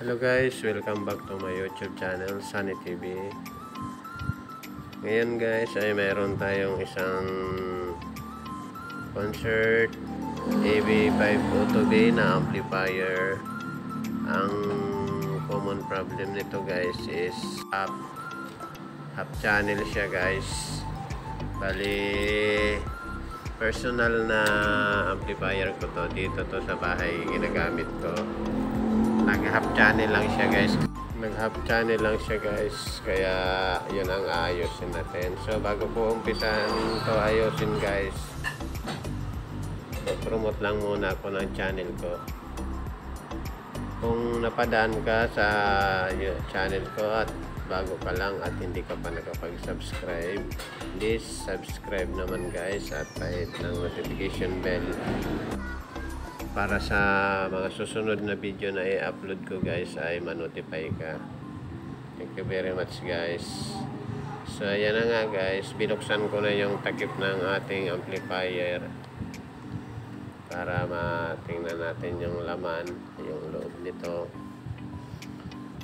Hello guys, welcome back to my YouTube channel, Sunny TV. Ngayon guys ay mayroon tayong isang concert AB5 Auto-B na amplifier. Ang common problem nito guys is half channel siya guys. Bali personal na amplifier ko to, dito to sa bahay ginagamit ko. Nag-half channel lang siya guys. Kaya yun ang aayusin natin. So bago po umpisan to ayusin guys, promote lang muna ako ng channel ko. Kung napadaan ka sa channel ko at bago ka lang at hindi ka pa nakapag-subscribe, please subscribe naman guys at pahit ng notification bell para sa mga susunod na video na i-upload ko guys ay ma-notify ka. Thank you very much guys. So ayan na nga guys, binuksan ko na yung takip ng ating amplifier para matingnan natin yung laman, yung loob nito.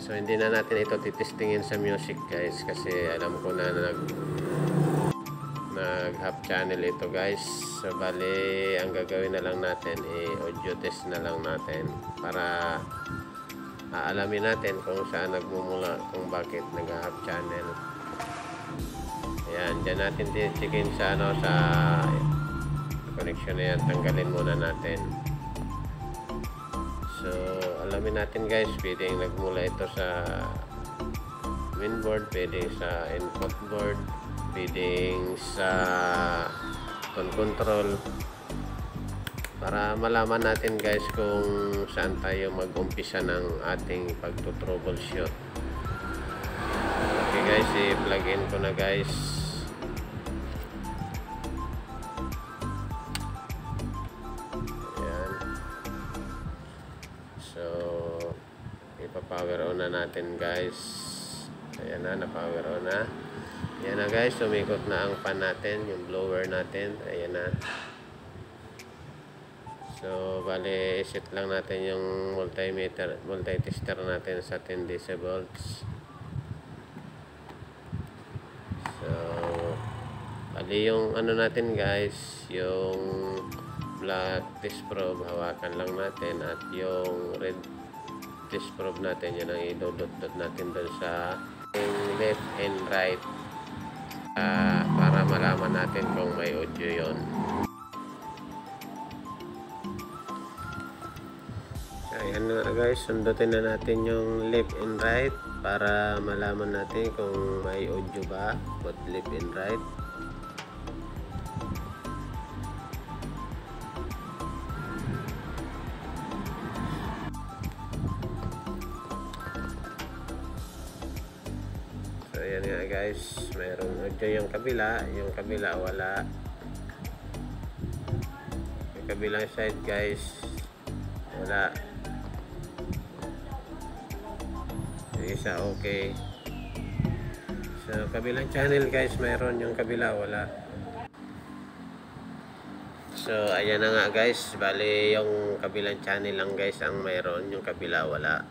So hindi na natin ito titestingin sa music guys kasi alam ko na nag half channel ito guys. So bali ang gagawin na lang natin audio test na lang natin para aalamin natin kung saan nagmumula, kung bakit nag half channel. Ayan, dyan natin titikin sa sa connection na yan, tanggalin muna natin. So alamin natin guys, pwedeng nagmula ito sa mainboard, pwedeng sa input board, pwedeng sa tone control, para malaman natin guys kung saan tayo mag-umpisa ng ating pagto-troubleshoot. Okay guys, i-plug in ko na guys. Ayan. So ipa-power on na natin guys. Ayan na, na-power on na. Ayan na guys, sumikot na ang fan natin, yung blower natin. Ayan na. So bali set lang natin yung multi-tester natin sa 10 decibels. So bali yung ano natin guys, yung black test probe hawakan lang natin, at yung red test probe natin, yun ang idodot-dot natin doon sa left and right. Para malaman natin kung may audio yon. Ayan na guys, sundutin na natin yung left and right para malaman natin kung may audio ba, both left and right. So ayan nga guys, mayroong audio yung kabila wala. Yung kabilang side guys wala. Yung isa okay. So kabilang channel guys mayroon, yung kabila wala. So ayan na nga guys, bali yung kabilang channel lang guys ang mayroon, yung kabila wala,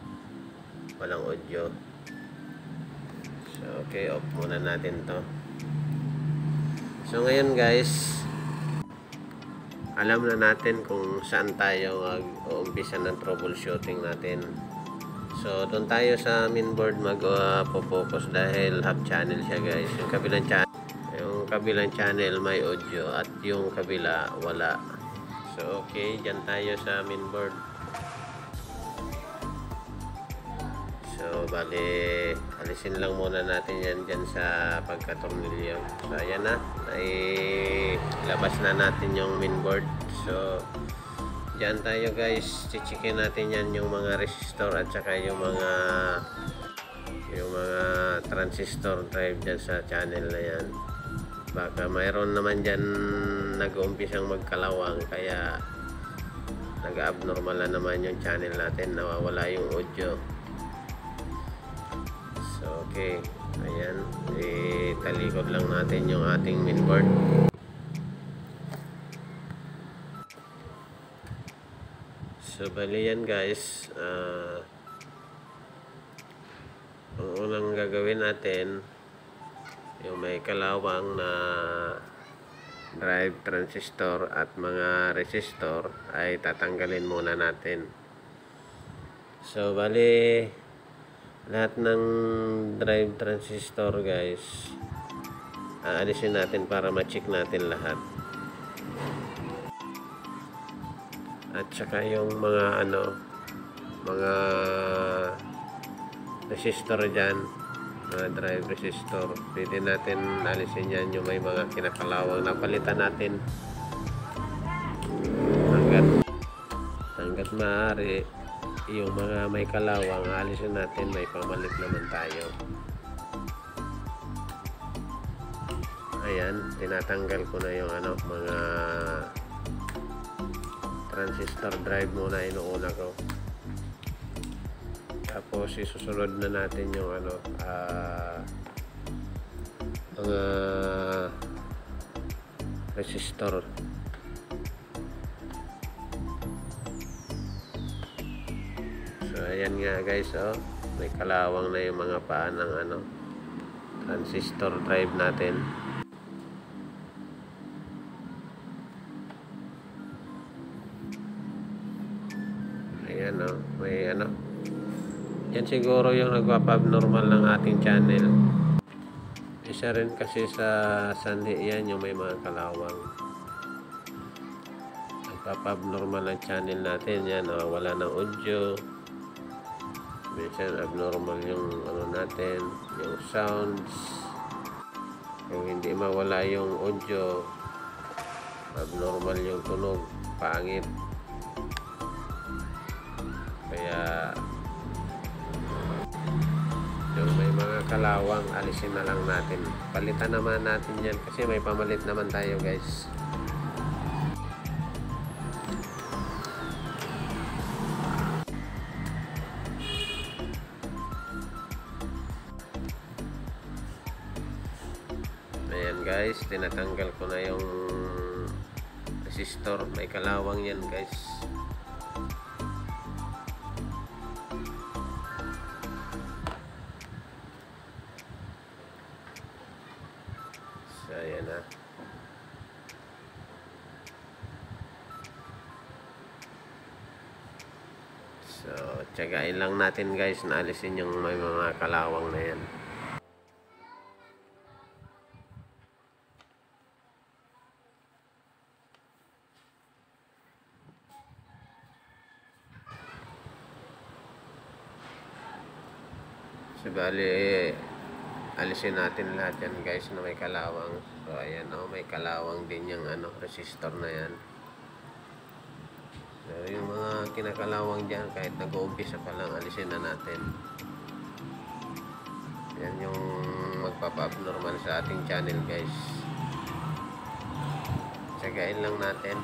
walang audio. So okay, off muna natin to. So ngayon guys, alam na natin kung saan tayo mag-uumpisa ng troubleshooting natin. So doon tayo sa mainboard mag-focus dahil half channel siya guys. Yung kabilang channel may audio at yung kabila wala. So okay, dyan tayo sa mainboard. So bali alisin lang muna natin yan dyan sa pagkatornilyo. So ayan na, ay labas na natin yung mainboard. So dyan tayo guys, chichikin natin yan, yung mga resistor at saka yung mga transistor drive dyan sa channel na yan. Baka mayroon naman dyan nag-uumpisang magkalawang, kaya nag-abnormal na naman yung channel natin, nawawala yung audio. So okay, ayan, talikod lang natin yung ating mainboard. So bali yan guys, ang gagawin natin, yung may kalawang na drive transistor at mga resistor ay tatanggalin muna natin. So bali lahat ng drive transistor guys, aalisin natin para ma-check natin lahat. At saka yung mga mga resistor dyan, mga drive resistor, pwede natin alisin yan. Yung may mga kinakalawang, napalitan natin hanggat maaari. Yung mga may kalawang, alisin natin, may pamalit naman tayo. Ayan, tinatanggal ko na yung mga transistor drive muna, inuuna ko. Tapos isusunod na natin yung mga resistor. So ayan nga guys, may kalawang na yung mga paa ng transistor drive natin. Ayan, may yan siguro yung nagpapa-abnormal ng ating channel. Isa rin kasi sa sanhi yan, yung may mga kalawang. Nagpapa-abnormal ang channel natin yan. Wala ng audio. Minsan abnormal yung natin, yung sounds. Kung hindi mawala yung audio, abnormal yung tunog, pangit. Kaya yung may mga kalawang, alisin na lang natin. Palitan naman natin yan kasi may pamalit naman tayo guys. Ayan guys, tinatanggal ko na yung resistor. May kalawang yan guys. So ayan na. So tiyagain lang natin guys na alisin yung may mga kalawang na yan. So bali alisin natin lahat yan guys na may kalawang. So ayan, may kalawang din yung resistor na yan. So yung mga kinakalawang dyan, kahit nag-uumpisa pa lang, alisin na natin. Yan yung magpapa-abnormal sa ating channel guys. Tsagain lang natin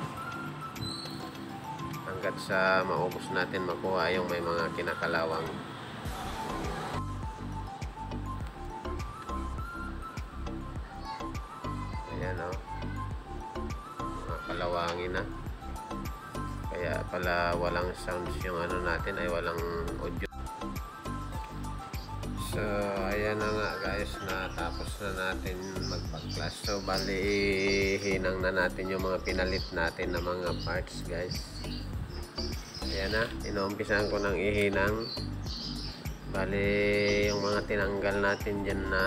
hanggat sa maubos natin, makuha yung may mga kinakalawang. Ayan mga kalawangin na. Kaya pala walang sounds yung natin, ay walang audio. So ayan na nga guys, natapos na natin magpa-class. So bali hinang na natin yung mga pinalit natin na mga parts guys. Ayan na, inuumpisahan ko ng ihinang. Bali yung mga tinanggal natin dyan na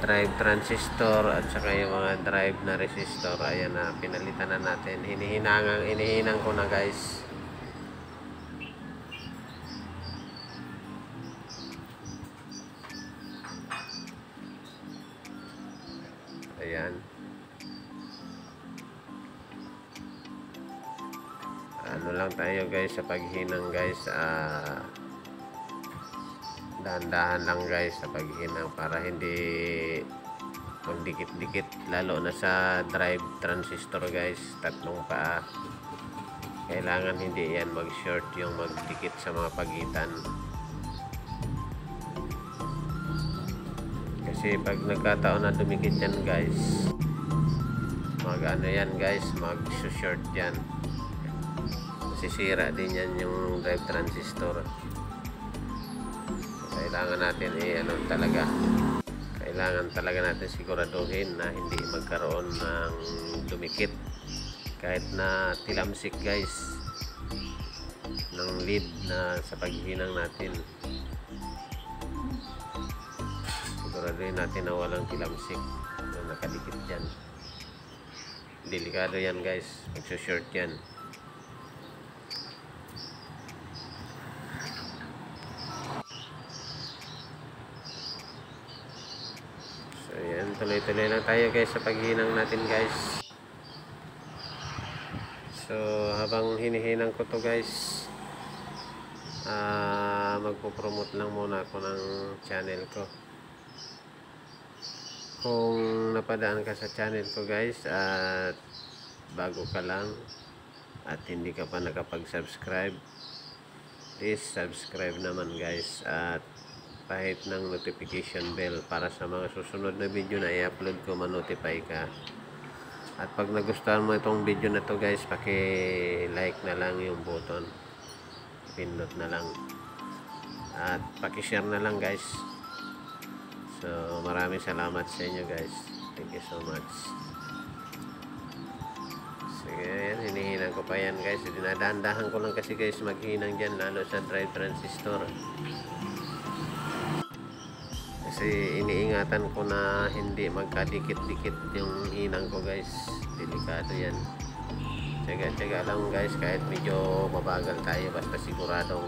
drive transistor at saka yung mga drive na resistor, ayan na, pinalitan na natin. Hinihinang ko na guys. Ayan. Ano lang tayo guys sa paghinang guys, dahan-dahan lang guys sa paghinang para hindi magdikit-dikit, lalo na sa drive transistor guys, tatlong paa. Kailangan hindi yan mag-short yung magdikit sa mga pagitan. Kasi pag nagkataon na dumikit yan guys, yan guys, mag-short yan. Masisira din yan yung drive transistor. kailangan natin kailangan talaga natin siguraduhin na hindi magkaroon ng dumikit kahit na tilamsik guys ng lead na sa paghinang natin. Siguraduhin natin na walang tilamsik na nakadikit dyan. Delikado yan guys, magsushort yan. So yan, tuloy-tuloy lang tayo guys sa paghinang natin guys. So habang hinihinang ko to guys, magpo-promote lang muna ako ng channel ko. Kung napadaan ka sa channel ko guys at bago ka lang at hindi ka pa nakapag-subscribe, please subscribe naman guys at pahit ng notification bell para sa mga susunod na video na i-upload ko, ma-notify ka. At pag nagustuhan mo itong video na to guys, paki-like na lang yung button, pindot na lang at paki-share na lang guys. So maraming salamat sa inyo guys, thank you so much. Sige, yan, hinihinang ko pa yan guys, dinadahan-dahan ko lang kasi guys maghinang dyan, lalo sa dry transistor. Kasi iniingatan ko na hindi magkadikit-dikit yung hinang ko guys, delikado yan. Tsaga-tsaga lang guys, kahit medyo mabagal tayo, basta siguradong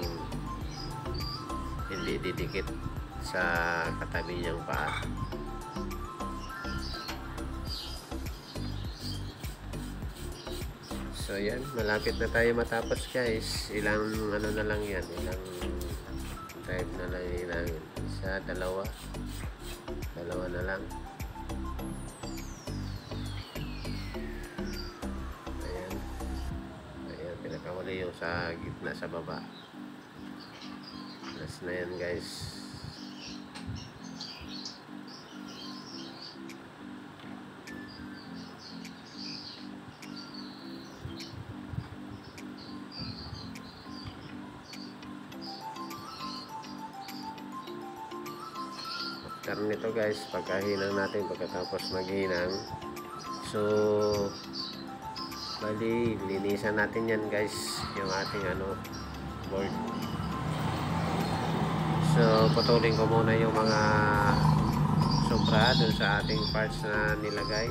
hindi didikit sa katabi niyang paa. So yan, malapit na tayo matapos guys. Ilang ano na lang yan, ilang drive na lang ilangin. Isa, dalawa na lang. Ayan, pinakawali yung sa gitna sa baba. Last na yan guys. After nito guys, pagkahinang natin, pagkatapos maghinang, so bali linisan natin yan guys, yung ating board. So putulin ko muna yung mga sobra dun sa ating parts na nilagay.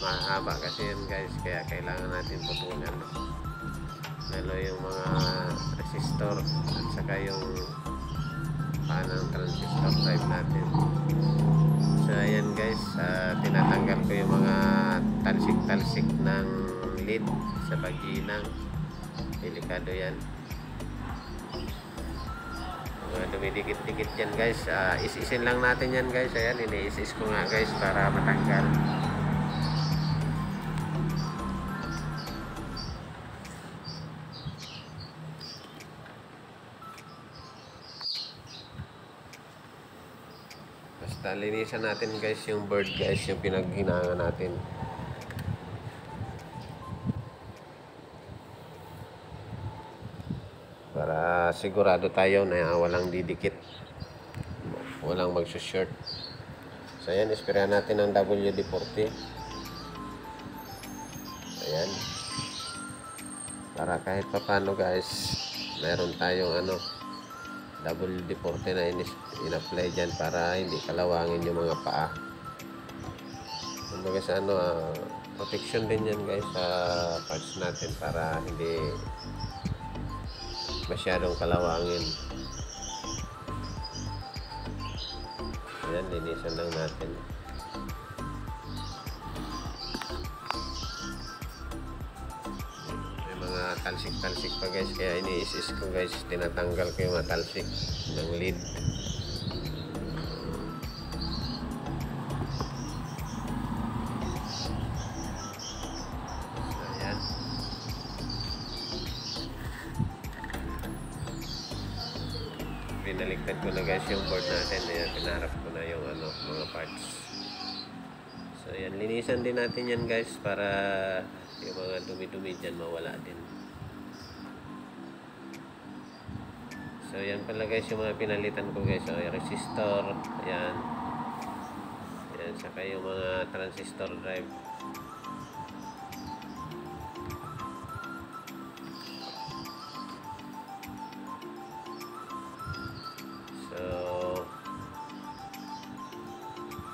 Mahaba kasi yan guys, kaya kailangan natin putulan, lalo yung mga resistor at saka yung ng transistor type natin. So ayan guys, tinatanggal ko yung mga talsik-talsik ng lead sa paghinang. Delikado yan, mga dumidikit-dikit yan guys. Is-isin lang natin yan guys. Ayan, ini-is-is ko nga guys para matanggal. Basta linisan natin guys yung board guys, yung pinaghinangan natin. Para sigurado tayo na walang didikit, walang magsushort. So ayan, ispirahan natin ng WD-40. Ayan, para kahit papano guys, meron tayong WD-40 na in-apply dyan para hindi kalawangin yung mga paa. Kumbaga sa protection din yan guys sa parts natin para hindi masyadong kalawangin. Ayan, linisan lang natin. Talsik-talsik pa guys, kaya ini-is-is ko guys, tinatanggal ko yung mga talsik ng lead. Ayan, pinaliktad ko na guys yung board natin. Ayan, pinarap ko na yung mga parts. So ayan, linisan din natin yan guys para yung mga dumi-dumi dyan mawala din. So So yan pala guys yung mga pinalitan ko guys. So yung resistor, ayan. Ayan, saka yung mga transistor drive. So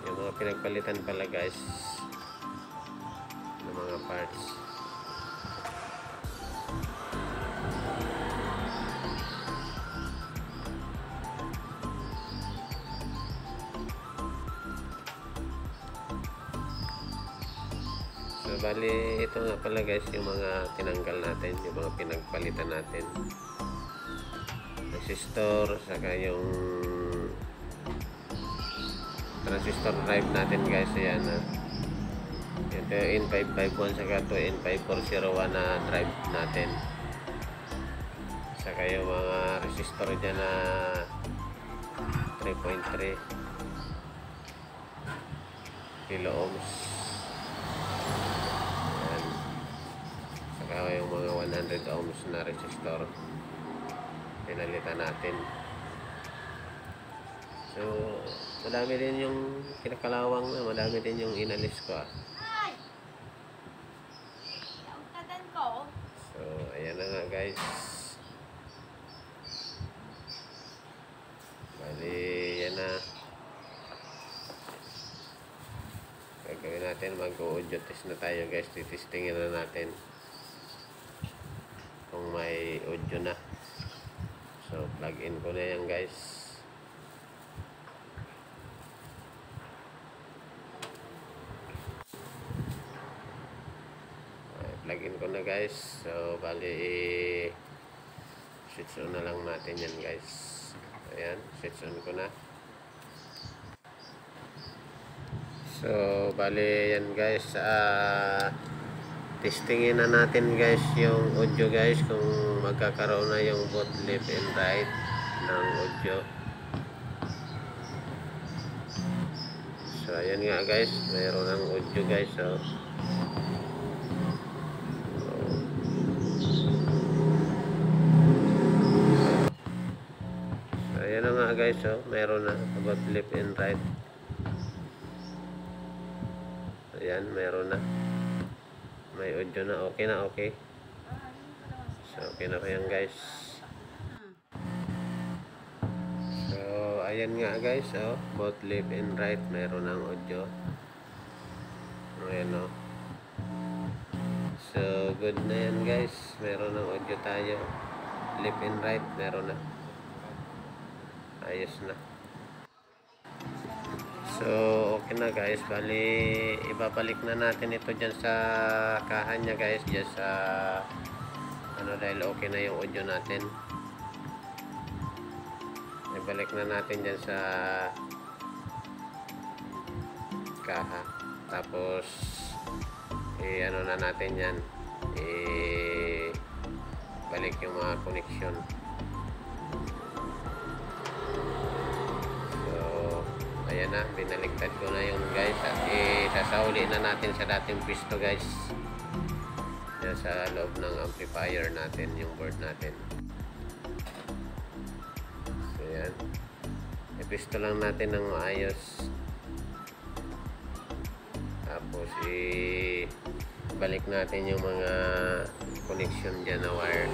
yung mga pinagpalitan pala guys ng mga parts. So, bali, ito nga pala guys, yung mga tinanggal natin, yung mga pinagpalitan natin. Resistor, saka yung transistor drive natin guys, ayan na. Ito yung N551, saka ito N5401 na drive natin. Saka yung mga resistor dyan na 3.3 kilo ohms. Yung mga 100 ohms na resistor pinalitan natin. So madami din yung kinakalawang na, madami din yung inalis ko. So ayan na nga guys, bali yan na gagawin natin. Mag-audio test na tayo guys, titistingin na natin kung may audio na. So plug in ko na yan guys. Plug in ko na guys. So bali switch on na lang natin yan guys. Ayan, switch on ko na. So bali yan guys, testingin na natin guys yung audio guys, kung magkakaroon na yung both left and right ng audio. So ayan nga guys, mayroon ng audio guys. So ayan na nga guys, so mayroon na both left and right. Ayan, mayroon na, may audio na, okay na, okay. So okay na yan guys. So ayan nga guys, so both left and right mayroon ng audio. Ayan o. So good na yan guys, mayroon ng audio tayo. Left and right meron na, ayos na. So okay na guys, bali ibabalik na natin ito dyan sa kahan niya guys, dyan sa ano, dahil okay na yung audio natin. Ibalik na natin dyan sa kaha, tapos ano na natin yan, balik yung mga connection. Ayan na, binaliktad ko na yun guys, at sasauli na natin sa dating pisto guys. Yan sa loob ng amplifier natin, yung board natin. So yan, ipisto lang natin ng maayos, tapos balik natin yung mga connection dyan na wire.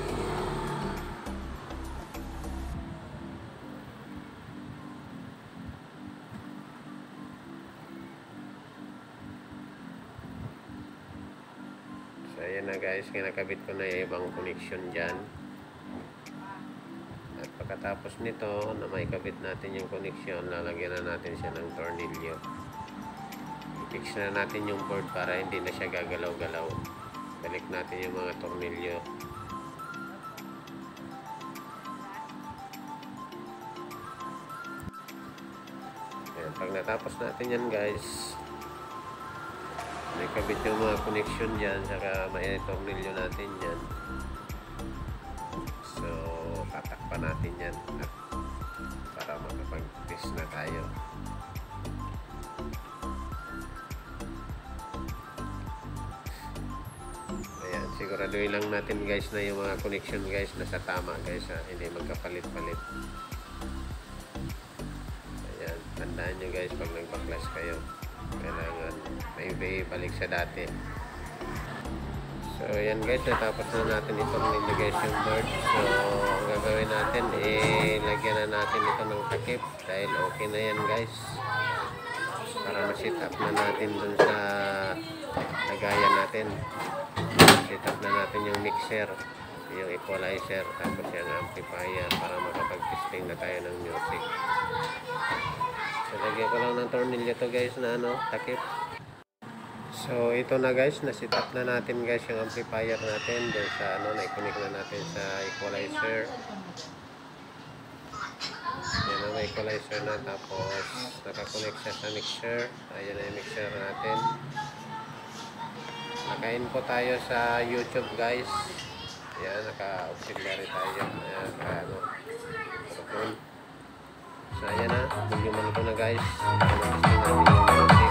So ayan na guys, kinakabit ko na yung ibang connection dyan. At pagkatapos nito na maikabit natin yung connection, lalagyan na natin siya ng tornilyo. I-fix na natin yung board para hindi na siya gagalaw-galaw. Balik natin yung mga tornilyo. Ayan, pag natapos natin yan guys, may kabit yung mga connection dyan, saka may tornilyo natin dyan. So tatakpan natin yan at para makapag-test na tayo. Ayan, siguraduhin lang natin guys na yung mga connection guys nasa tama guys, hindi magkapalit-palit. Ayan, tandaan nyo guys pag nagpa-flash kayo, kailangan may balik sa dati. So ayan guys, natapos na natin itong navigation board. So ang gagawin natin, lagyan na natin ito ng takip dahil okay na yan guys, para ma-set up na natin dun sa lagayan natin. Set up na natin yung mixer, yung equalizer, tapos yung amplifier para makapag-testing na tayo ng music. So lagyan ko lang ng tornilyo to guys na takip. So ito na guys, na-set up na natin guys yung amplifier natin dun sa na-connect na natin sa equalizer. Yan na, may equalizer na, tapos nakakonect siya sa mixer. Ayan na yung mixer natin. Naka-input tayo sa YouTube guys. Ayan, naka-auxiliary tayo. Ayan, microphone. So ayan na, bigyan ko na guys. Testing natin yung music.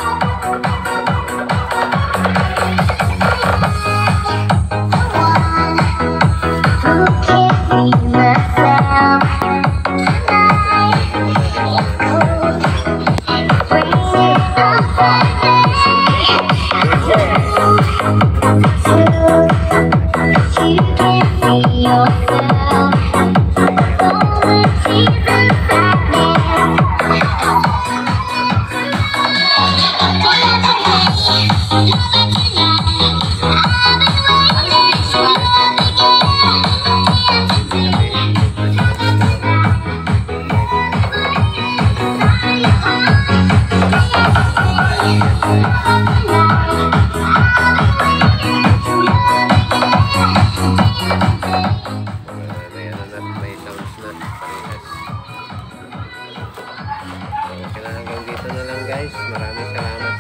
Hanggang dito na lang guys. Maraming salamat